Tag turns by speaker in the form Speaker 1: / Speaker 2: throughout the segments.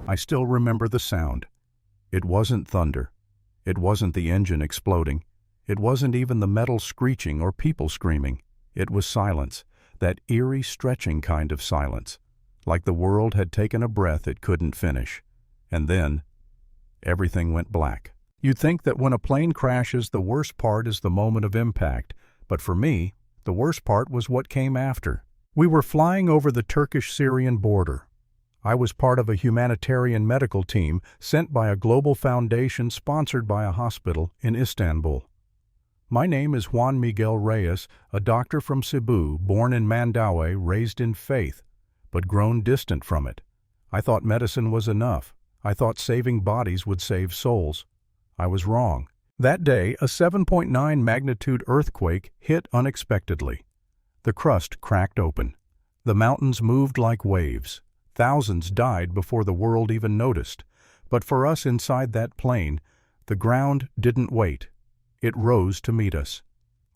Speaker 1: I still remember the sound. It wasn't thunder. It wasn't the engine exploding. It wasn't even the metal screeching or people screaming. It was silence, that eerie, stretching kind of silence, like the world had taken a breath it couldn't finish. And then, everything went black. You'd think that when a plane crashes, the worst part is the moment of impact, but for me, the worst part was what came after. We were flying over the Turkish-Syrian border. I was part of a humanitarian medical team sent by a global foundation sponsored by a hospital in Istanbul. My name is Juan Miguel Reyes, a doctor from Cebu, born in Mandaue, raised in faith, but grown distant from it. I thought medicine was enough. I thought saving bodies would save souls. I was wrong. That day, a 7.9 magnitude earthquake hit unexpectedly. The crust cracked open. The mountains moved like waves. Thousands died before the world even noticed. But for us inside that plane, the ground didn't wait. It rose to meet us.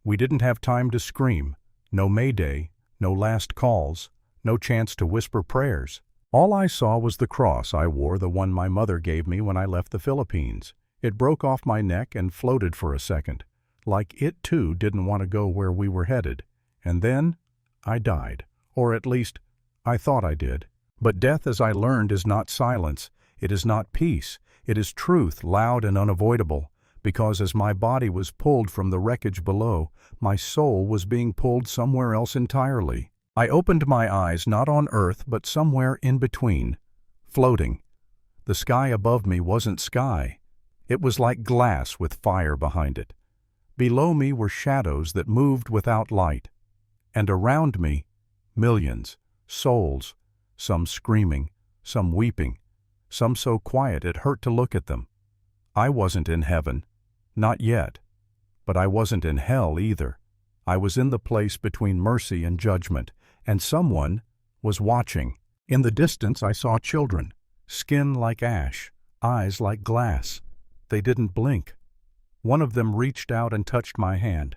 Speaker 1: We didn't have time to scream. No mayday, no last calls, no chance to whisper prayers. All I saw was the cross I wore, the one my mother gave me when I left the Philippines. It broke off my neck and floated for a second, like it too didn't want to go where we were headed. And then I died, or at least I thought I did. But death, as I learned, is not silence. It is not peace. It is truth, loud and unavoidable, because as my body was pulled from the wreckage below, my soul was being pulled somewhere else entirely. I opened my eyes not on earth but somewhere in between, floating. The sky above me wasn't sky. It was like glass with fire behind it. Below me were shadows that moved without light. And around me, millions, souls, some screaming, some weeping, some so quiet it hurt to look at them. I wasn't in heaven, not yet, but I wasn't in hell either. I was in the place between mercy and judgment, and someone was watching. In the distance I saw children, skin like ash, eyes like glass. They didn't blink. One of them reached out and touched my hand,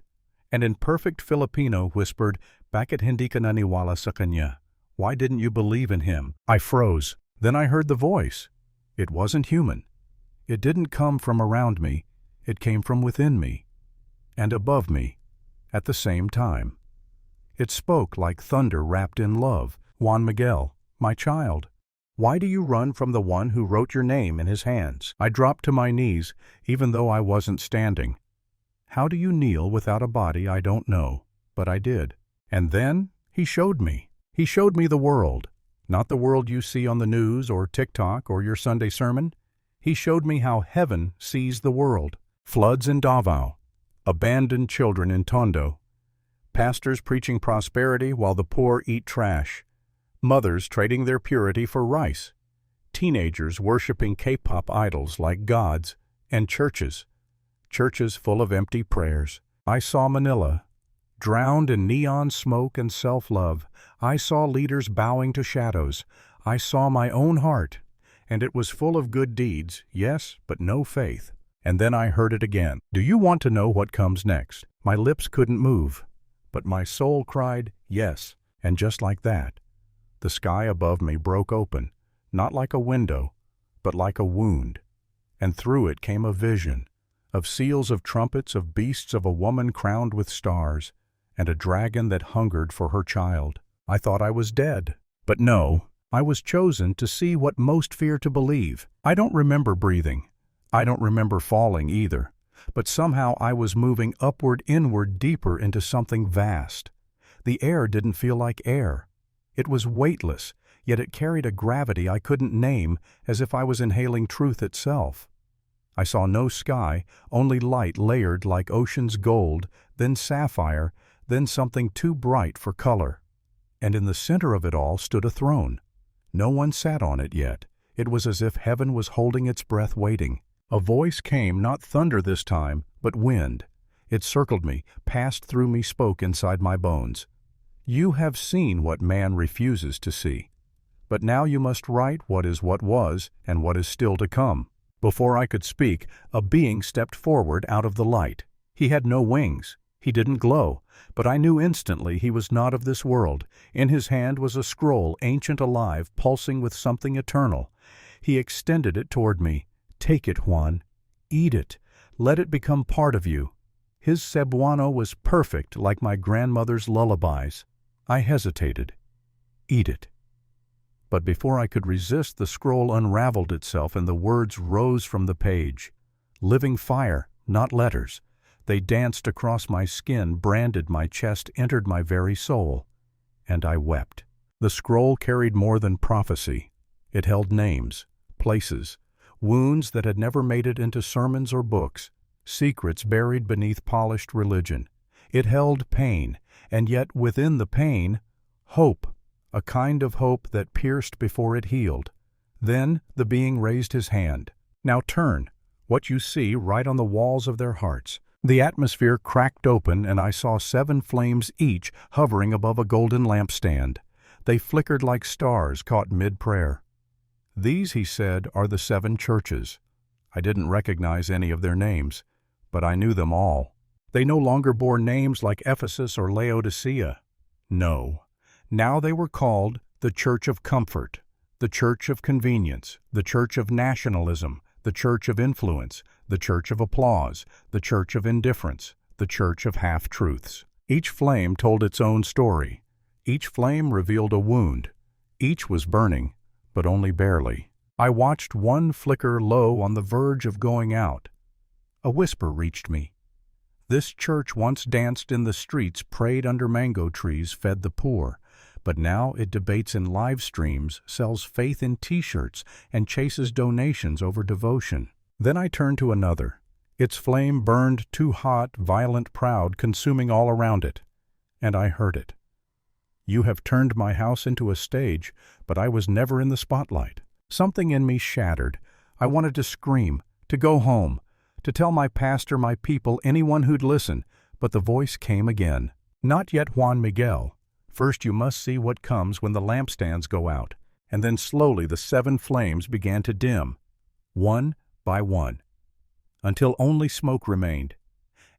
Speaker 1: and in perfect Filipino whispered, "Bakit hindi ka naniwala sa kanya? Why didn't you believe in him?" I froze. Then I heard the voice. It wasn't human. It didn't come from around me. It came from within me, and above me, at the same time. It spoke like thunder wrapped in love. "Juan Miguel, my child, why do you run from the one who wrote your name in his hands?" I dropped to my knees, even though I wasn't standing. How do you kneel without a body? I don't know, but I did. And then he showed me. He showed me the world, not the world you see on the news or TikTok or your Sunday sermon. He showed me how heaven sees the world. Floods in Davao, abandoned children in Tondo, pastors preaching prosperity while the poor eat trash, mothers trading their purity for rice, teenagers worshiping K-pop idols like gods, and churches full of empty prayers. I saw Manila, drowned in neon smoke and self-love. I saw leaders bowing to shadows. I saw my own heart, and it was full of good deeds, yes, but no faith. And then I heard it again. Do you want to know what comes next? My lips couldn't move, but my soul cried, yes, and just like that, the sky above me broke open, not like a window, but like a wound, and through it came a vision, of seals of trumpets, of beasts, of a woman crowned with stars, and a dragon that hungered for her child. I thought I was dead, but no, I was chosen to see what most fear to believe. I don't remember breathing. I don't remember falling either, but somehow I was moving upward, inward, deeper into something vast. The air didn't feel like air. It was weightless, yet it carried a gravity I couldn't name, as if I was inhaling truth itself. I saw no sky, only light layered like ocean's gold, then sapphire, then something too bright for color. And in the center of it all stood a throne. No one sat on it yet. It was as if heaven was holding its breath waiting. A voice came, not thunder this time, but wind. It circled me, passed through me, spoke inside my bones. You have seen what man refuses to see. But now you must write what is, what was, and what is still to come. Before I could speak, a being stepped forward out of the light. He had no wings. He didn't glow, but I knew instantly he was not of this world. In his hand was a scroll, ancient, alive, pulsing with something eternal. He extended it toward me. "Take it, Juan. Eat it. Let it become part of you." His cebuano was perfect, like my grandmother's lullabies. I hesitated. "Eat it." But before I could resist, the scroll unraveled itself and the words rose from the page. Living fire, not letters. They danced across my skin, branded my chest, entered my very soul. And I wept. The scroll carried more than prophecy. It held names, places, wounds that had never made it into sermons or books, secrets buried beneath polished religion. It held pain, and yet within the pain, hope, a kind of hope that pierced before it healed. Then the being raised his hand. "Now turn. What you see right on the walls of their hearts." The atmosphere cracked open, and I saw 7 flames each hovering above a golden lampstand. They flickered like stars caught mid-prayer. "These," he said, "are the 7 churches." I didn't recognize any of their names, but I knew them all. They no longer bore names like Ephesus or Laodicea. No. Now they were called the Church of Comfort, the Church of Convenience, the Church of Nationalism, the Church of Influence, the Church of Applause, the Church of Indifference, the Church of Half-Truths. Each flame told its own story. Each flame revealed a wound. Each was burning, but only barely. I watched one flicker low on the verge of going out. A whisper reached me. This church once danced in the streets, prayed under mango trees, fed the poor. But now it debates in live streams, sells faith in T-shirts, and chases donations over devotion. Then I turned to another. Its flame burned too hot, violent, proud, consuming all around it. And I heard it. "You have turned my house into a stage, but I was never in the spotlight." Something in me shattered. I wanted to scream, to go home, to tell my pastor, my people, anyone who'd listen, but the voice came again. "Not yet, Juan Miguel. First you must see what comes when the lampstands go out." And then slowly the 7 flames began to dim, one by one, until only smoke remained.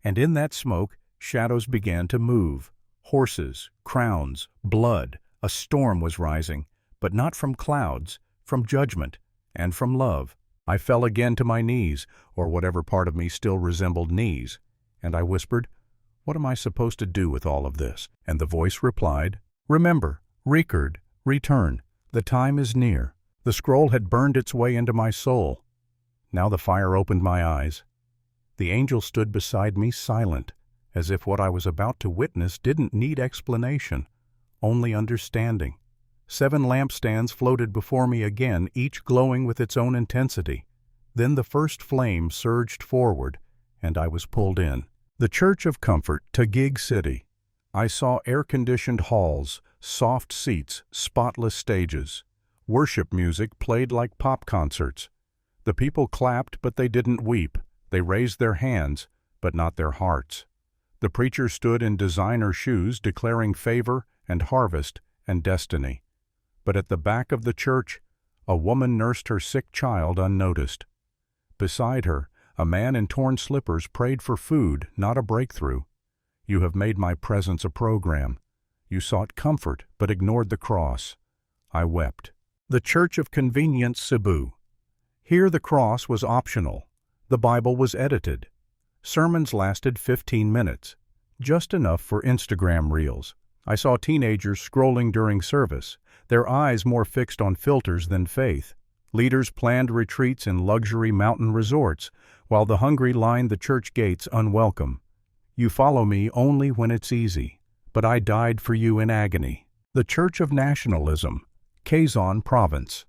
Speaker 1: And in that smoke, shadows began to move. Horses, crowns, blood, a storm was rising, but not from clouds, from judgment, and from love. I fell again to my knees, or whatever part of me still resembled knees, and I whispered, "What am I supposed to do with all of this?" And the voice replied, "Remember, record, return. The time is near." The scroll had burned its way into my soul. Now the fire opened my eyes. The angel stood beside me silent, as if what I was about to witness didn't need explanation, only understanding. 7 lampstands floated before me again, each glowing with its own intensity. Then the first flame surged forward, and I was pulled in. The Church of Comfort, Taguig City. I saw air-conditioned halls, soft seats, spotless stages. Worship music played like pop concerts. The people clapped, but they didn't weep. They raised their hands, but not their hearts. The preacher stood in designer shoes, declaring favor and harvest and destiny. But at the back of the church, a woman nursed her sick child unnoticed. Beside her, a man in torn slippers prayed for food, not a breakthrough. You have made my presence a program. You sought comfort, but ignored the cross. I wept. The Church of Convenience, Cebu. Here the cross was optional. The Bible was edited. Sermons lasted 15 minutes, just enough for Instagram reels. I saw teenagers scrolling during service, their eyes more fixed on filters than faith. Leaders planned retreats in luxury mountain resorts, while the hungry lined the church gates unwelcome. You follow me only when it's easy, but I died for you in agony. The Church of Nationalism, Quezon Province.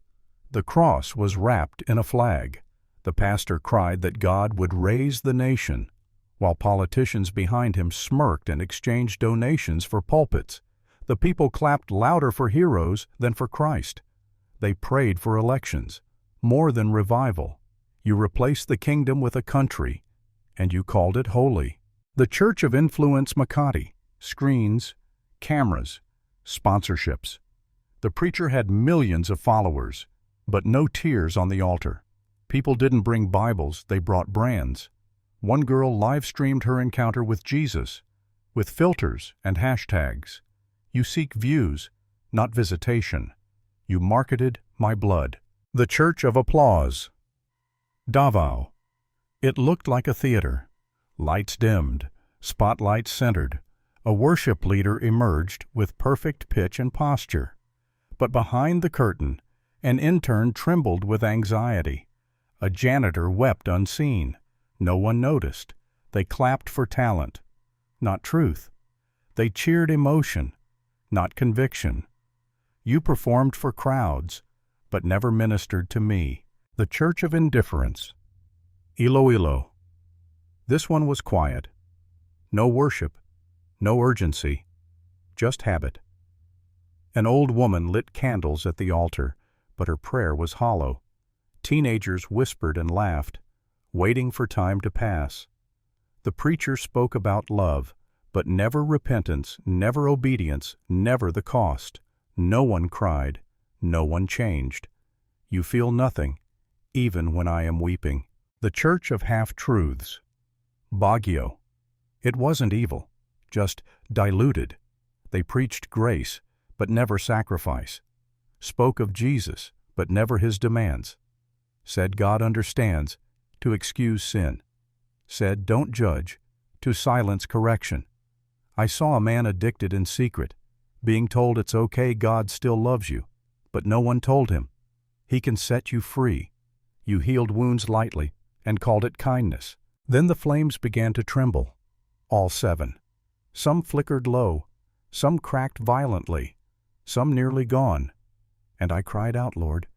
Speaker 1: The cross was wrapped in a flag. The pastor cried that God would raise the nation, while politicians behind him smirked and exchanged donations for pulpits. The people clapped louder for heroes than for Christ. They prayed for elections, more than revival. You replaced the kingdom with a country, and you called it holy. The Church of Influence, Makati. Screens, cameras, sponsorships. The preacher had millions of followers, but no tears on the altar. People didn't bring Bibles, they brought brands. One girl live-streamed her encounter with Jesus, with filters and hashtags. You seek views, not visitation. You marketed my blood. The Church of Applause. Davao. It looked like a theater. Lights dimmed, spotlights centered. A worship leader emerged with perfect pitch and posture. But behind the curtain, an intern trembled with anxiety. A janitor wept unseen. No one noticed. They clapped for talent, not truth. They cheered emotion, not conviction. You performed for crowds, but never ministered to me. The Church of Indifference. Iloilo. This one was quiet. No worship, no urgency, just habit. An old woman lit candles at the altar, but her prayer was hollow. Teenagers whispered and laughed, waiting for time to pass. The preacher spoke about love, but never repentance, never obedience, never the cost. No one cried, no one changed. You feel nothing, even when I am weeping. The Church of Half-Truths. Baguio. It wasn't evil, just diluted. They preached grace, but never sacrifice. Spoke of Jesus, but never his demands. Said God understands, to excuse sin. Said don't judge, to silence correction. I saw a man addicted in secret, being told it's okay, God still loves you, but no one told him. He can set you free. You healed wounds lightly and called it kindness. Then the flames began to tremble, all 7. Some flickered low, some cracked violently, some nearly gone. And I cried out, Lord,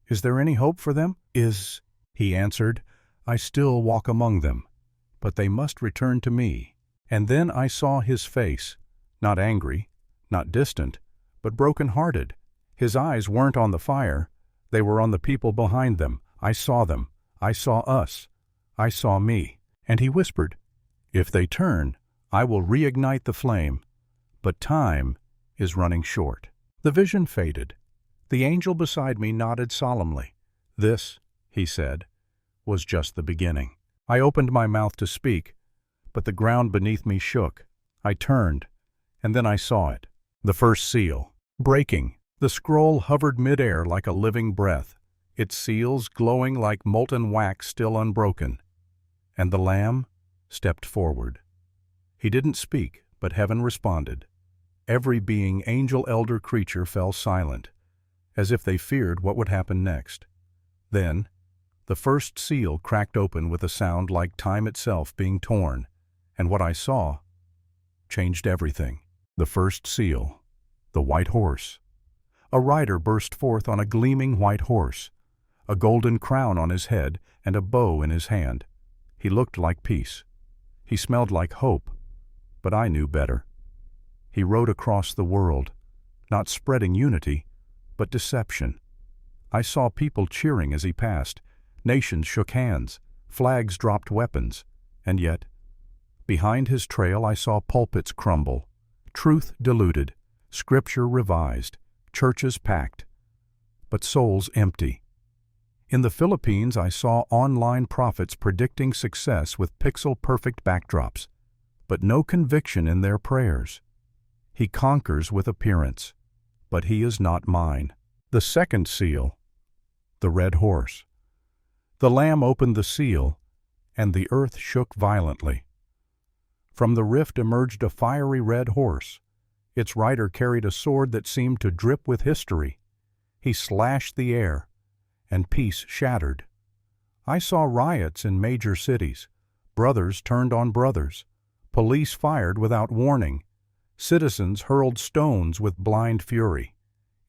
Speaker 1: is there any hope for them? He answered, I still walk among them, but they must return to me. And then I saw his face, not angry, not distant, but broken-hearted. His eyes weren't on the fire, they were on the people behind them. I saw them. I saw us. I saw me. And he whispered, if they turn, I will reignite the flame. But time is running short. The vision faded. The angel beside me nodded solemnly. This, he said, was just the beginning. I opened my mouth to speak, but the ground beneath me shook. I turned, and then I saw it. The first seal. Breaking. The scroll hovered midair like a living breath, its seals glowing like molten wax still unbroken. And the Lamb stepped forward. He didn't speak, but heaven responded. Every being, angel, elder, creature fell silent, as if they feared what would happen next. Then, the first seal cracked open with a sound like time itself being torn, and what I saw changed everything. The first seal, the white horse. A rider burst forth on a gleaming white horse, a golden crown on his head and a bow in his hand. He looked like peace. He smelled like hope, but I knew better. He rode across the world, not spreading unity, but deception. I saw people cheering as he passed. Nations shook hands, flags dropped weapons, and yet, behind his trail I saw pulpits crumble, truth diluted, scripture revised, churches packed, but souls empty. In the Philippines I saw online prophets predicting success with pixel-perfect backdrops, but no conviction in their prayers. He conquers with appearance, but he is not mine. The second seal, the red horse. The Lamb opened the seal, and the earth shook violently. From the rift emerged a fiery red horse. Its rider carried a sword that seemed to drip with history. He slashed the air, and peace shattered. I saw riots in major cities. Brothers turned on brothers. Police fired without warning. Citizens hurled stones with blind fury.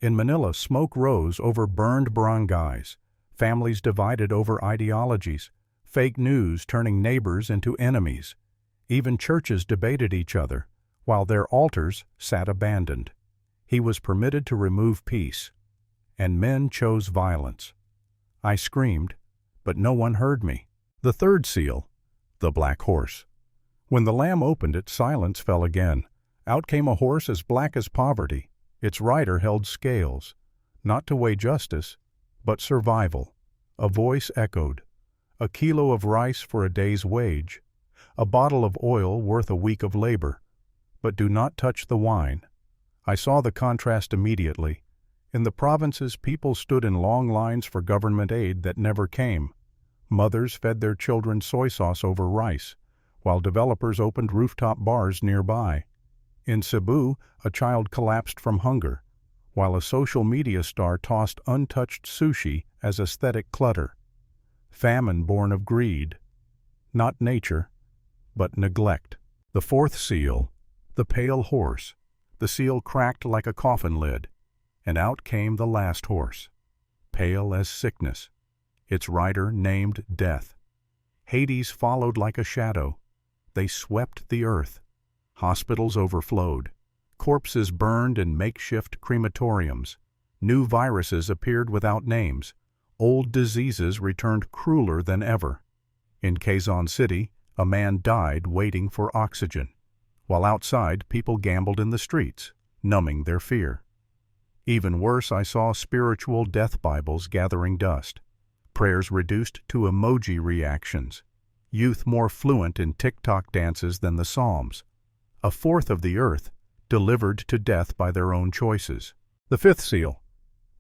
Speaker 1: In Manila, smoke rose over burned barangays. Families divided over ideologies. Fake news turning neighbors into enemies. Even churches debated each other, while their altars sat abandoned. He was permitted to remove peace, and men chose violence. I screamed, but no one heard me. The third seal, the black horse. When the Lamb opened it, silence fell again. Out came a horse as black as poverty. Its rider held scales, not to weigh justice, but survival. A voice echoed, a kilo of rice for a day's wage, a bottle of oil worth a week of labor. But do not touch the wine. I saw the contrast immediately. In the provinces, people stood in long lines for government aid that never came. Mothers fed their children soy sauce over rice, while developers opened rooftop bars nearby. In Cebu, a child collapsed from hunger, while a social media star tossed untouched sushi as aesthetic clutter. Famine born of greed. Not nature, but neglect. The fourth seal, the pale horse. The seal cracked like a coffin lid, and out came the last horse, pale as sickness, its rider named Death. Hades followed like a shadow. They swept the earth. Hospitals overflowed. Corpses burned in makeshift crematoriums. New viruses appeared without names. Old diseases returned crueler than ever. In Quezon City, a man died waiting for oxygen, while outside people gambled in the streets, numbing their fear. Even worse, I saw spiritual death Bibles gathering dust, prayers reduced to emoji reactions, youth more fluent in TikTok dances than the Psalms, a fourth of the earth delivered to death by their own choices. The fifth seal,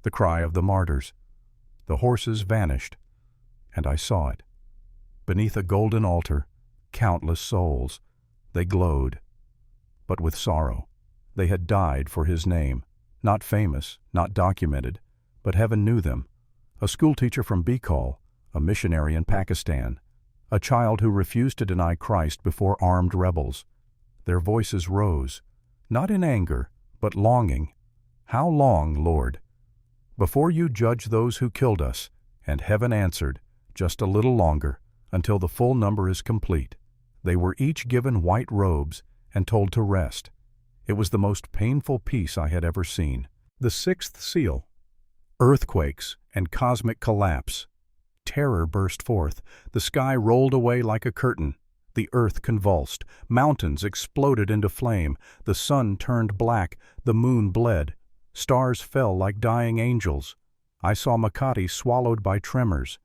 Speaker 1: the cry of the martyrs. The horses vanished, and I saw it. Beneath a golden altar, countless souls. They glowed, but with sorrow. They had died for his name, not famous, not documented, but heaven knew them. A schoolteacher from Bicol, a missionary in Pakistan, a child who refused to deny Christ before armed rebels. Their voices rose, not in anger, but longing. How long, Lord? Before you judge those who killed us, and heaven answered, just a little longer, until the full number is complete. They were each given white robes and told to rest. It was the most painful peace I had ever seen. The sixth seal, earthquakes and cosmic collapse. Terror burst forth. The sky rolled away like a curtain. The earth convulsed. Mountains exploded into flame. The sun turned black. The moon bled. Stars fell like dying angels. I saw Makati swallowed by tremors.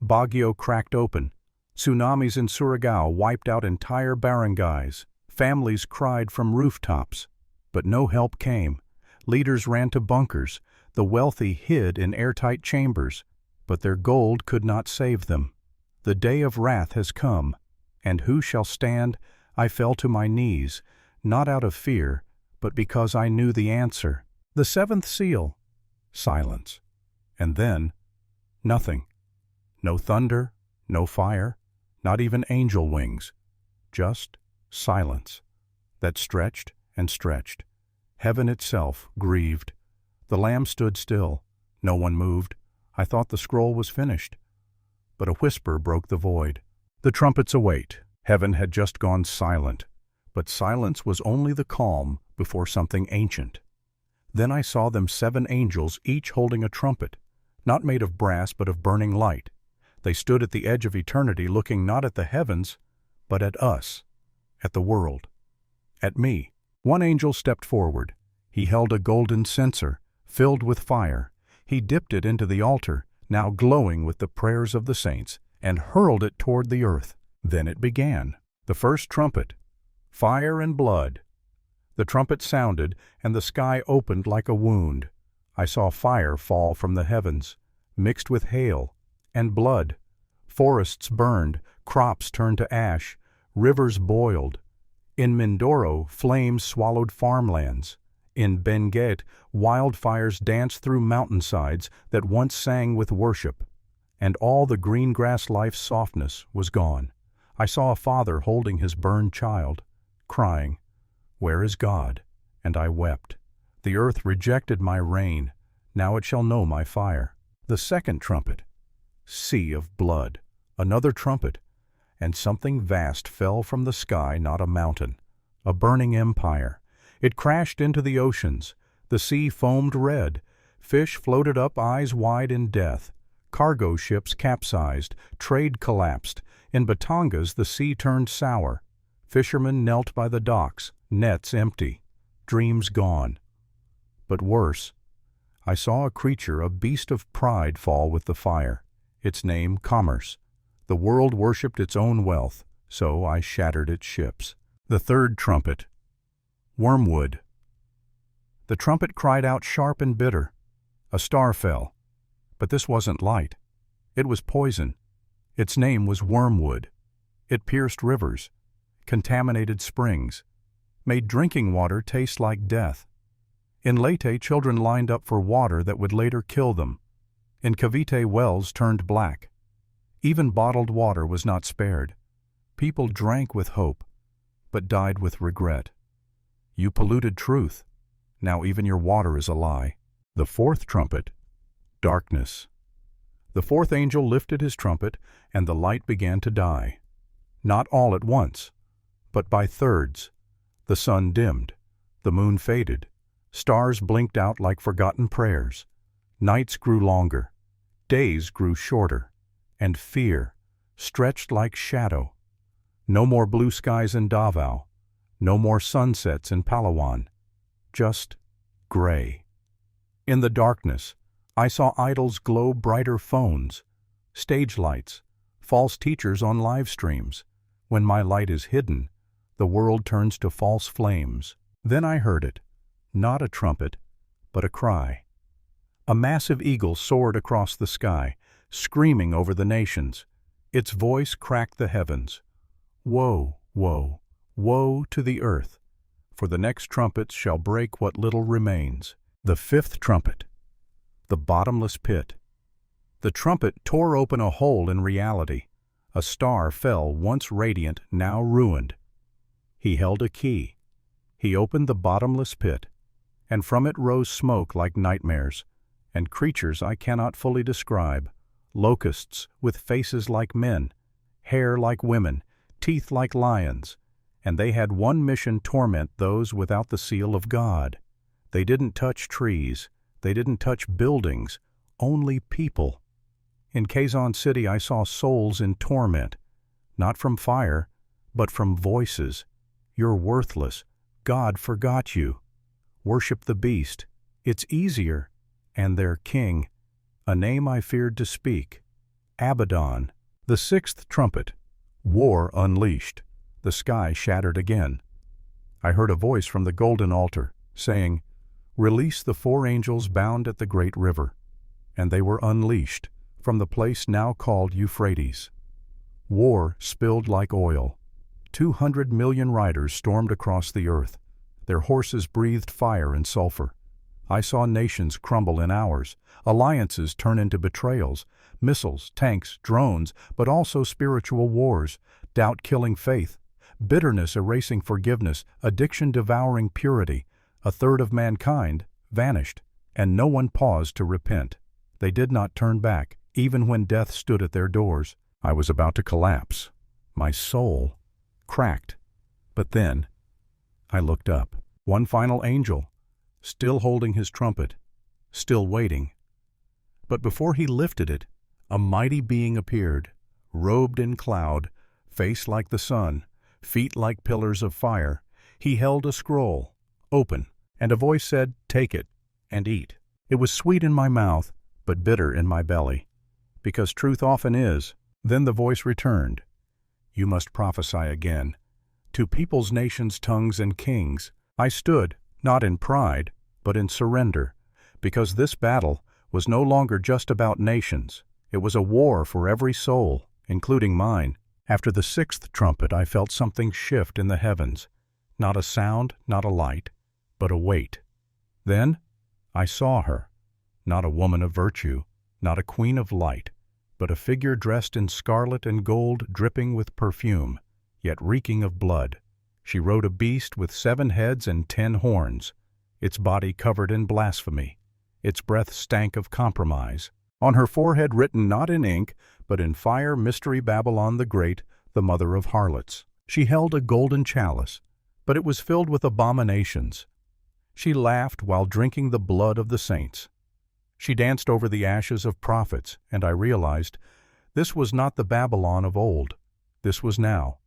Speaker 1: Baguio cracked open. Tsunamis in Surigao wiped out entire barangays. Families cried from rooftops. But no help came. Leaders ran to bunkers. The wealthy hid in airtight chambers. But their gold could not save them. The day of wrath has come. And who shall stand? I fell to my knees, not out of fear, but because I knew the answer. The seventh seal, silence. And then, nothing. No thunder, no fire, not even angel wings. Just silence that stretched and stretched. Heaven itself grieved. The Lamb stood still. No one moved. I thought the scroll was finished. But a whisper broke the void. The trumpets await. Heaven had just gone silent. But silence was only the calm before something ancient. Then I saw them 7 angels, each holding a trumpet, not made of brass but of burning light. They stood at the edge of eternity, looking not at the heavens, but at us, at the world, at me. One angel stepped forward. He held a golden censer, filled with fire. He dipped it into the altar, now glowing with the prayers of the saints, and hurled it toward the earth. Then it began. The first trumpet, fire and blood. The trumpet sounded, and the sky opened like a wound. I saw fire fall from the heavens, mixed with hail and blood. Forests burned, crops turned to ash, rivers boiled. In Mindoro, flames swallowed farmlands. In Benguet, wildfires danced through mountainsides that once sang with worship. And all the green grass life's softness was gone. I saw a father holding his burned child, crying, "Where is God?" And I wept. The earth rejected my rain. Now it shall know my fire. The second trumpet, sea of blood. Another trumpet, and something vast fell from the sky, not a mountain, a burning empire. It crashed into the oceans. The sea foamed red. Fish floated up eyes wide in death. Cargo ships capsized. Trade collapsed. In Batangas the sea turned sour. Fishermen knelt by the docks, nets empty, dreams gone. But worse, I saw a creature, a beast of pride, fall with the fire. Its name, commerce. The world worshipped its own wealth, so I shattered its ships. The third trumpet, wormwood. The trumpet cried out sharp and bitter. A star fell. But this wasn't light. It was poison. Its name was wormwood. It pierced rivers, contaminated springs, made drinking water taste like death. In Leyte, children lined up for water that would later kill them. In Cavite, wells turned black. Even bottled water was not spared. People drank with hope, but died with regret. You polluted truth. Now even your water is a lie. The fourth trumpet, darkness. The fourth angel lifted his trumpet, and the light began to die. Not all at once, but by thirds. The sun dimmed, the moon faded, stars blinked out like forgotten prayers. Nights grew longer, days grew shorter, and fear stretched like shadow. No more blue skies in Davao, no more sunsets in Palawan, just gray. In the darkness, I saw idols glow brighter phones, stage lights, false teachers on live streams. When my light is hidden, the world turns to false flames. Then I heard it, not a trumpet, but a cry. A massive eagle soared across the sky, screaming over the nations. Its voice cracked the heavens. Woe, woe, woe to the earth, for the next trumpet shall break what little remains. The fifth trumpet, the bottomless pit. The trumpet tore open a hole in reality. A star fell, once radiant, now ruined. He held a key. He opened the bottomless pit, and from it rose smoke like nightmares, and creatures I cannot fully describe, locusts with faces like men, hair like women, teeth like lions, and they had one mission: torment those without the seal of God. They didn't touch trees, they didn't touch buildings, only people. In Quezon City I saw souls in torment, not from fire, but from voices. You're worthless. God forgot you. Worship the beast. It's easier. And their king, a name I feared to speak, Abaddon. The sixth trumpet, war unleashed. The sky shattered again. I heard a voice from the golden altar, saying, "Release the four angels bound at the great river." And they were unleashed from the place now called Euphrates. War spilled like oil. 200 million riders stormed across the earth. Their horses breathed fire and sulfur. I saw nations crumble in hours, alliances turn into betrayals, missiles, tanks, drones, but also spiritual wars, doubt killing faith, bitterness erasing forgiveness, addiction devouring purity. A third of mankind vanished, and no one paused to repent. They did not turn back, even when death stood at their doors. I was about to collapse. My soul cracked. But then I looked up. One final angel, still holding his trumpet, still waiting. But before he lifted it, a mighty being appeared, robed in cloud, face like the sun, feet like pillars of fire. He held a scroll, open, and a voice said, "Take it and eat." It was sweet in my mouth, but bitter in my belly, because truth often is. Then the voice returned, "You must prophesy again, to peoples, nations, tongues, and kings." I stood, not in pride, but in surrender, because this battle was no longer just about nations. It was a war for every soul, including mine. After the sixth trumpet, I felt something shift in the heavens. Not a sound, not a light, but a weight. Then I saw her, not a woman of virtue, not a queen of light, but a figure dressed in scarlet and gold, dripping with perfume, yet reeking of blood. She rode a beast with 7 heads and 10 horns, its body covered in blasphemy. Its breath stank of compromise. On her forehead written not in ink, but in fire, Mystery Babylon the Great, the mother of harlots. She held a golden chalice, but it was filled with abominations. She laughed while drinking the blood of the saints. She danced over the ashes of prophets, and I realized this was not the Babylon of old. This was now.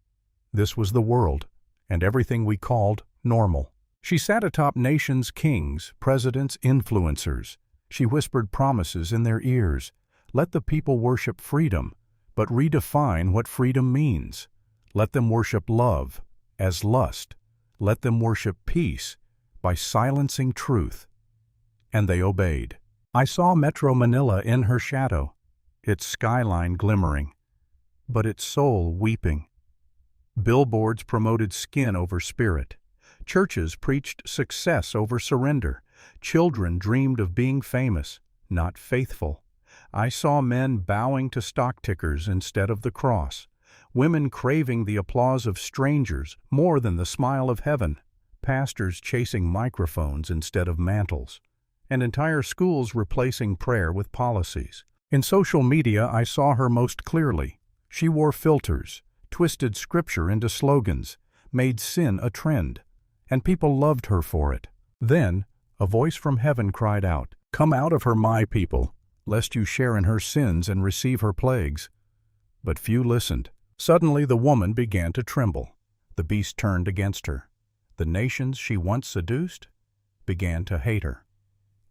Speaker 1: This was the world, and everything we called normal. She sat atop nations, kings, presidents, influencers. She whispered promises in their ears. Let the people worship freedom, but redefine what freedom means. Let them worship love as lust. Let them worship peace by silencing truth. And they obeyed. I saw Metro Manila in her shadow, its skyline glimmering, but its soul weeping. Billboards promoted skin over spirit. Churches preached success over surrender. Children dreamed of being famous, not faithful. I saw men bowing to stock tickers instead of the cross. Women craving the applause of strangers more than the smile of heaven. Pastors chasing microphones instead of mantles. And entire schools replacing prayer with policies. In social media, I saw her most clearly. She wore filters, twisted scripture into slogans, made sin a trend, and people loved her for it. Then, a voice from heaven cried out, "Come out of her, my people, lest you share in her sins and receive her plagues." But few listened. Suddenly the woman began to tremble. The beast turned against her. The nations she once seduced began to hate her.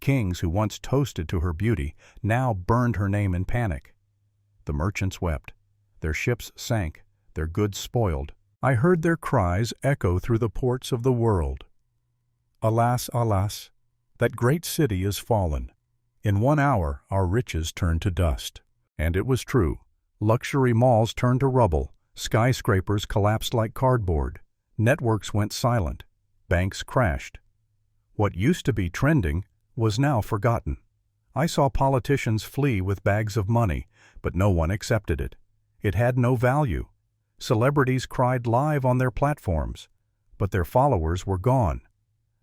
Speaker 1: Kings who once toasted to her beauty now burned her name in panic. The merchants wept. Their ships sank, their goods spoiled. I heard their cries echo through the ports of the world. Alas, alas, that great city is fallen. In 1 hour our riches turned to dust. And it was true. Luxury malls turned to rubble. Skyscrapers collapsed like cardboard. Networks went silent. Banks crashed. What used to be trending was now forgotten. I saw politicians flee with bags of money, but no one accepted it. It had no value. Celebrities cried live on their platforms, but their followers were gone.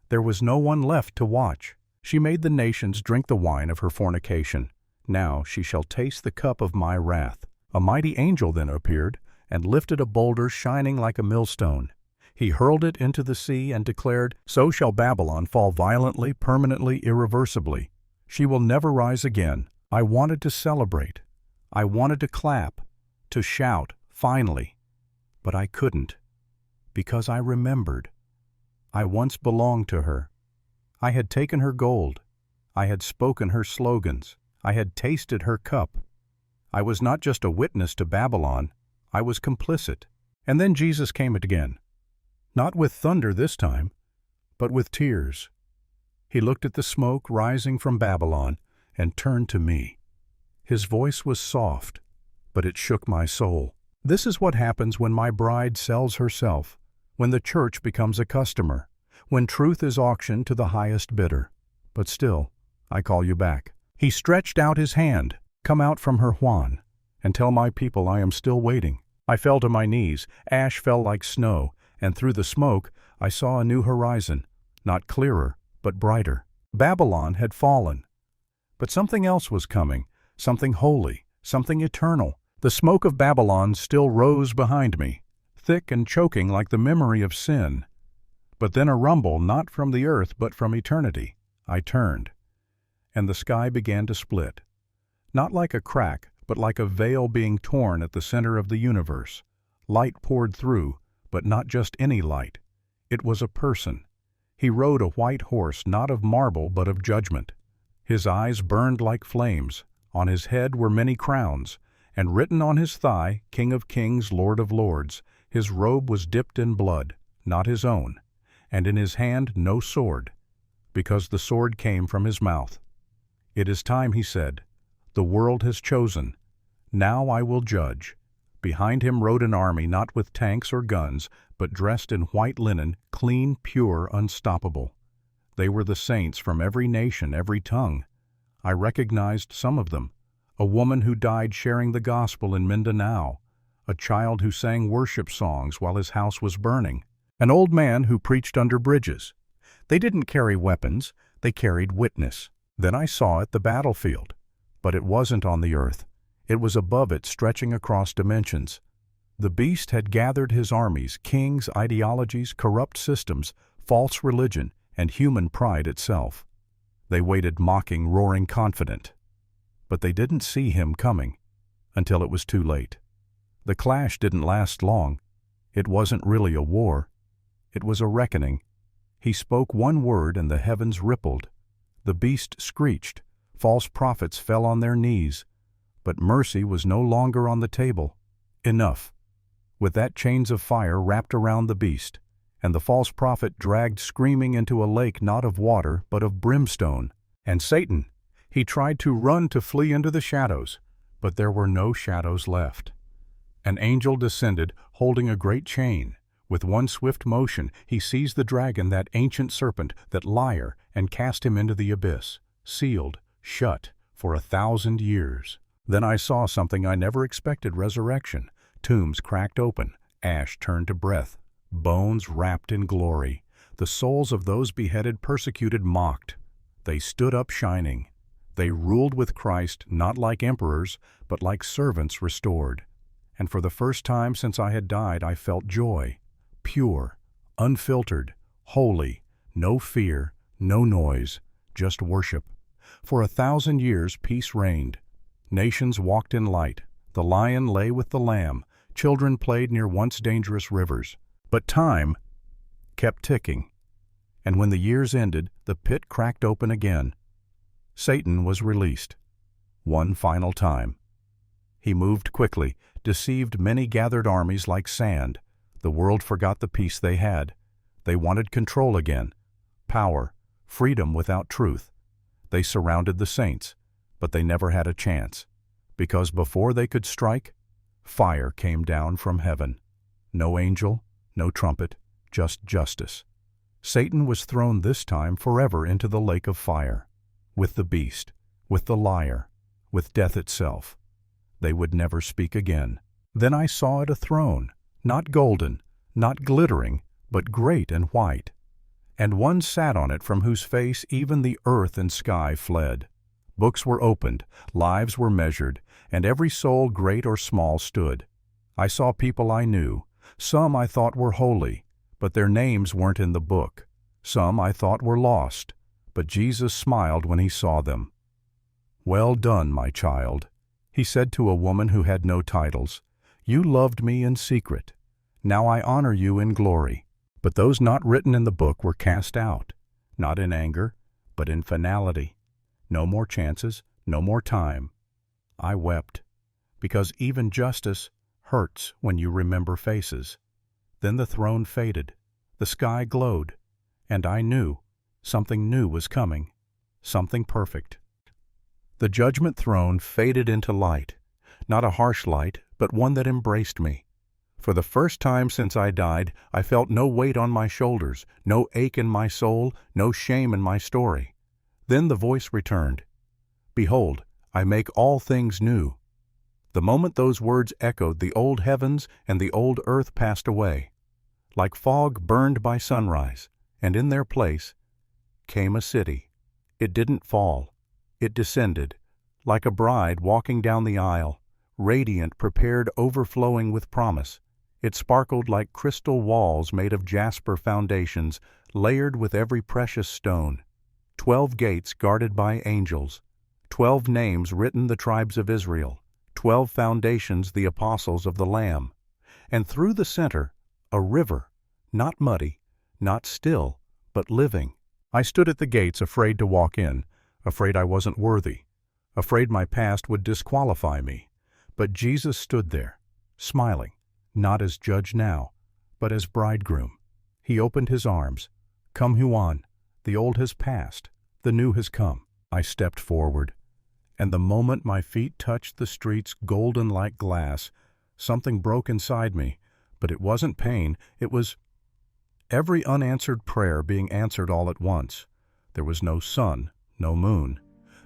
Speaker 1: There was no one left to watch. She made the nations drink the wine of her fornication. Now she shall taste the cup of my wrath. A mighty angel then appeared and lifted a boulder shining like a millstone. He hurled it into the sea and declared, "So shall Babylon fall violently, permanently, irreversibly. She will never rise again." I wanted to celebrate. I wanted to clap, to shout, finally. But I couldn't, because I remembered. I once belonged to her. I had taken her gold. I had spoken her slogans. I had tasted her cup. I was not just a witness to Babylon, I was complicit. And then Jesus came again. Not with thunder this time, but with tears. He looked at the smoke rising from Babylon and turned to me. His voice was soft, but it shook my soul. This is what happens when my bride sells herself, when the church becomes a customer, when truth is auctioned to the highest bidder. But still, I call you back. He stretched out his hand. Come out from her, Juan, and tell my people I am still waiting. I fell to my knees. Ash fell like snow, and through the smoke I saw a new horizon, not clearer, but brighter. Babylon had fallen. But something else was coming, something holy, something eternal. The smoke of Babylon still rose behind me, thick and choking like the memory of sin. But then a rumble, not from the earth but from eternity. I turned, and the sky began to split. Not like a crack, but like a veil being torn at the center of the universe. Light poured through, but not just any light. It was a person. He rode a white horse, not of marble but of judgment. His eyes burned like flames. On his head were many crowns, and written on his thigh, King of Kings, Lord of Lords. His robe was dipped in blood, not his own, and in his hand no sword, because the sword came from his mouth. It is time, he said. The world has chosen. Now I will judge. Behind him rode an army, not with tanks or guns, but dressed in white linen, clean, pure, unstoppable. They were the saints from every nation, every tongue. I recognized some of them. A woman who died sharing the gospel in Mindanao. A child who sang worship songs while his house was burning. An old man who preached under bridges. They didn't carry weapons, they carried witness. Then I saw it, the battlefield. But it wasn't on the earth. It was above it, stretching across dimensions. The beast had gathered his armies, kings, ideologies, corrupt systems, false religion, and human pride itself. They waited mocking, roaring, confident. But they didn't see him coming until it was too late. The clash didn't last long. It wasn't really a war. It was a reckoning. He spoke one word and the heavens rippled. The beast screeched. False prophets fell on their knees. But mercy was no longer on the table. Enough. With that chains of fire wrapped around the beast, and the false prophet dragged screaming into a lake not of water but of brimstone. And Satan, He tried to run to flee into the shadows, but there were no shadows left. An angel descended, holding a great chain. With one swift motion, he seized the dragon, that ancient serpent, that liar, and cast him into the abyss, sealed, shut, for 1,000 years. Then I saw something I never expected: resurrection. Tombs cracked open, ash turned to breath, bones wrapped in glory. The souls of those beheaded, persecuted, mocked. They stood up shining. They ruled with Christ, not like emperors, but like servants restored. And for the first time since I had died, I felt joy. Pure, unfiltered, holy, no fear, no noise, just worship. For 1,000 years peace reigned. Nations walked in light. The lion lay with the lamb. Children played near once dangerous rivers. But time kept ticking. And when the years ended, the pit cracked open again. Satan was released. One final time. He moved quickly, deceived many gathered armies like sand. The world forgot the peace they had. They wanted control again, power, freedom without truth. They surrounded the saints, but they never had a chance, because before they could strike, fire came down from heaven. No angel, no trumpet, just justice. Satan was thrown this time forever into the lake of fire, with the beast, with the liar, with death itself. They would never speak again. Then I saw it a throne, not golden, not glittering, but great and white. And one sat on it, from whose face even the earth and sky fled. Books were opened, lives were measured, and every soul, great or small, stood. I saw people I knew. Some I thought were holy, but their names weren't in the book. Some I thought were lost, but Jesus smiled when he saw them. "Well done, my child," he said to a woman who had no titles. "You loved me in secret. Now I honor you in glory." But those not written in the book were cast out, not in anger, but in finality. No more chances, no more time. I wept, because even justice hurts when you remember faces. Then the throne faded, the sky glowed, and I knew something new was coming, something perfect. The judgment throne faded into light, not a harsh light, but one that embraced me. For the first time since I died, I felt no weight on my shoulders, no ache in my soul, no shame in my story. Then the voice returned, "Behold, I make all things new." The moment those words echoed, the old heavens and the old earth passed away, like fog burned by sunrise, and in their place came a city. It didn't fall. It descended, like a bride walking down the aisle, radiant, prepared, overflowing with promise. It sparkled like crystal walls made of jasper foundations, layered with every precious stone. 12 gates guarded by angels, 12 names written, the tribes of Israel, 12 foundations, the apostles of the Lamb. And through the center, a river, not muddy, not still, but living. I stood at the gates, afraid to walk in, afraid I wasn't worthy, afraid my past would disqualify me. But Jesus stood there, smiling, not as judge now, but as bridegroom. He opened his arms. "Come, Huan, the old has passed, the new has come." I stepped forward, and the moment my feet touched the streets golden like glass, something broke inside me. But it wasn't pain, it was every unanswered prayer being answered all at once. There was no sun, no moon,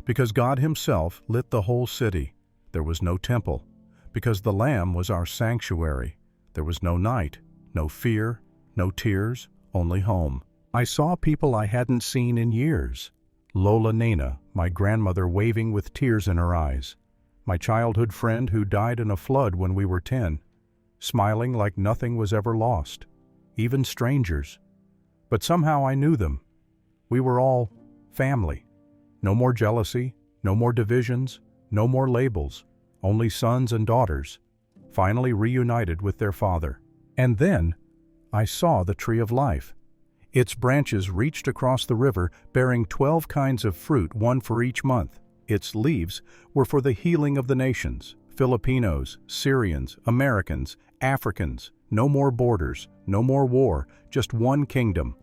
Speaker 1: because God himself lit the whole city. There was no temple, because the Lamb was our sanctuary. There was no night, no fear, no tears, only home. I saw people I hadn't seen in years. Lola Nena, my grandmother, waving with tears in her eyes. My childhood friend who died in a flood when we were 10, smiling like nothing was ever lost. Even strangers. But somehow I knew them. We were all family. No more jealousy, no more divisions, no more labels, only sons and daughters, finally reunited with their Father. And then I saw the tree of life. Its branches reached across the river, bearing 12 kinds of fruit, one for each month. Its leaves were for the healing of the nations, Filipinos, Syrians, Americans, Africans. No more borders, no more war, just one kingdom.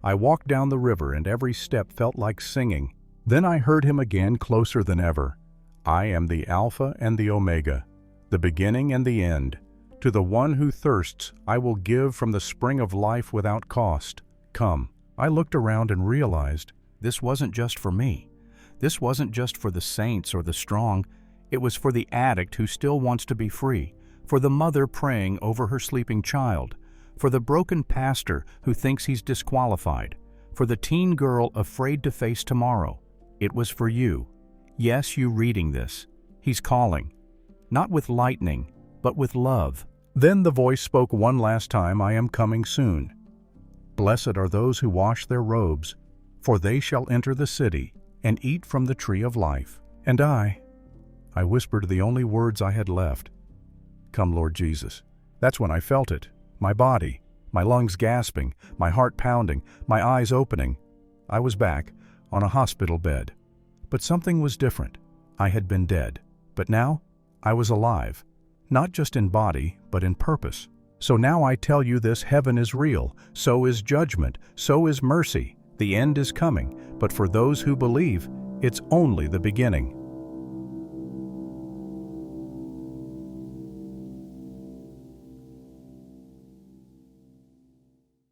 Speaker 1: I walked down the river and every step felt like singing. Then I heard him again, closer than ever. I am the Alpha and the Omega, the beginning and the end. To the one who thirsts, I will give from the spring of life without cost. Come. I looked around and realized this wasn't just for me. This wasn't just for the saints or the strong. It was for the addict who still wants to be free, for the mother praying over her sleeping child, for the broken pastor who thinks he's disqualified, for the teen girl afraid to face tomorrow. It was for you. Yes, you reading this. He's calling. Not with lightning, but with love. Then the voice spoke one last time, I am coming soon. Blessed are those who wash their robes, for they shall enter the city and eat from the tree of life. And I whispered the only words I had left. Come, Lord Jesus. That's when I felt it. My body, my lungs gasping, my heart pounding, my eyes opening. I was back on a hospital bed. But something was different. I had been dead, but now I was alive. Not just in body, but in purpose. So now I tell you this, heaven is real, so is judgment, so is mercy. The end is coming, but for those who believe, it's only the beginning.